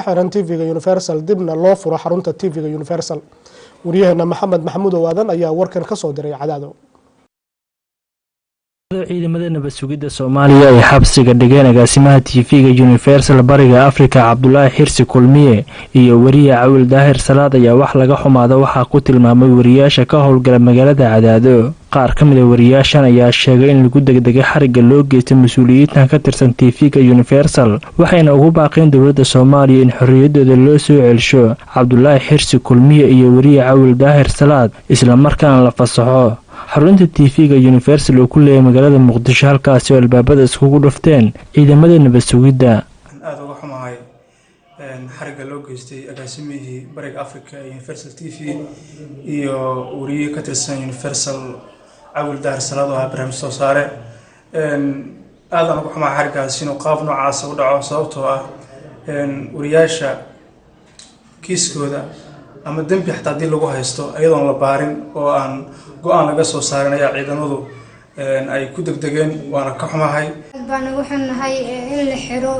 xiran TV-ga Universal dibna loo furo xarunta TV-ga Universal. wariyahana Maxamed Maxamuud Waadan ayaa warkan ka soo diray Cadaado. ciidamada nabad sugidda Soomaaliya ay xabsiga dhigeen agaasimaha TV-ga Universal Bariga Afrika Cabdullaahi Xirsi Kulmiye iyo wariye Cawil Daahir Salaad ayaa wax laga xumaado waxa ku tilmaamay wariyaasha ka howlgala magaalada Cadaado. qaar ka mid ah wariyaashan ayaa sheegay in lagu degdegay xariga loo geystay mas'uuliyiinta ka tirsan TV-ga Universal waxayna ugu baaqeen dawladda Soomaaliya in xorriyadooda loo soo celsho Cabdullaahi Xirsi Kulmiye iyo wariye Cawil Daahir Salaad isla markaana la fasaxo xarunta TV-ga Universal oo ku leeyahay magaalada Muqdisho halkaas oo albaabada iskugu dhufteen ciidamada nabad sugidda. aad uga xumahay xariga loo geystay agaasimihii Bariga Afrika ee Universal TV iyo wariye ka tirsan Universal Cawil Daahir Salaad oo barnaamij soo saare aad uga xumahay xarigaas inuu qaab noocaas u dhaco sababtoo ah wariyaasha kiiskooda ama dambi xataa hadii lagu haysto ayadoon la baarin oo aan go'aan laga soo saarin ayaa ciidamadu ay ku degdegeen waana ka xumahay. baan ugu xunnahay in la xiro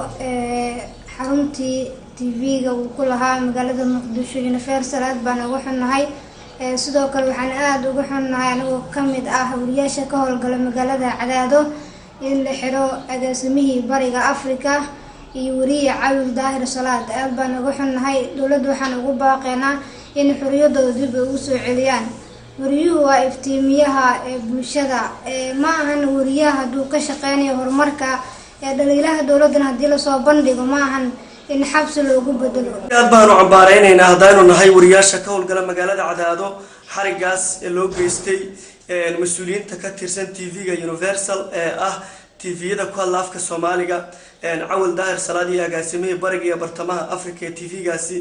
xaruntii TV-ga uu ku lahaa magaalada Muqdisho Universal aad baan ugu xunnahay. sidoo kale waxaan aad ugu xunnahay anigoo ka mid ah wariyaasha ka howlgala magaalada Cadaado in la xiro agaasimihii Bariga Afrika iyo wariye Cawil Daahir Salaad aad baan ugu xunnahay. dawladdu waxaan ugu baaqaynaa in xorriyadooda dib u soo celiyaan. wariyuhu waa iftiimiyaha bulshada ma ahan wariyaha hadduu ka shaqeynayo horumarka dhaliilaha dawladdan haddii la soo bandhigo ma ahan in xabsi loogu bedelo. aad baanu cambaareynayna hadaynu nahay wariyaasha ka howlgala magaalada Cadaado xarigaas ee loo geystay mas'uuliyiinta ka tirsan TV-ga Universal ee ah TV-yada ku hadla afka Soomaaliga Cawil Daahir Salaad iyo agaasimihii Bariga iyo Bartamaha Afrika ee TV-gaasi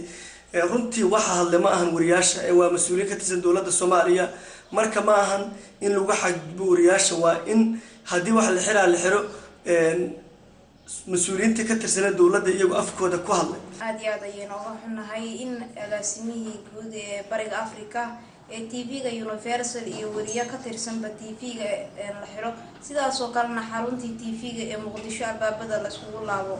runtii waxa hadle ma ahan wariyaasha waa mas'uuliyiin ka tirsan dawladda Soomaaliya marka ma ahan in lagu xadgudbo wariyaasha waa in hadii wax la xiro mas'uuliyiinta ka tirsan dawladda iyagu afkooda ku hadlay. aad iyo aad ayaynu uga xunnahay in agaasimihii guud ee Bariga Afrika ee TV-ga Universal iyo wariye ka tirsanba TV-ga la xiro sidaas oo kalena xaruntii TV-ga ee Muqdisho albaabada la iskugu laabo.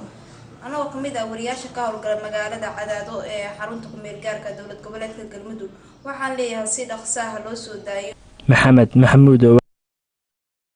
anoo kamid ah wariyaasha ka howlgala magaalada Cadaado ee xarunta ku meel gaarka dawlad goboleedka Galmudug waxaan leeyahay si dhaqso ah loo soo daayo. Maxamed Maxamuud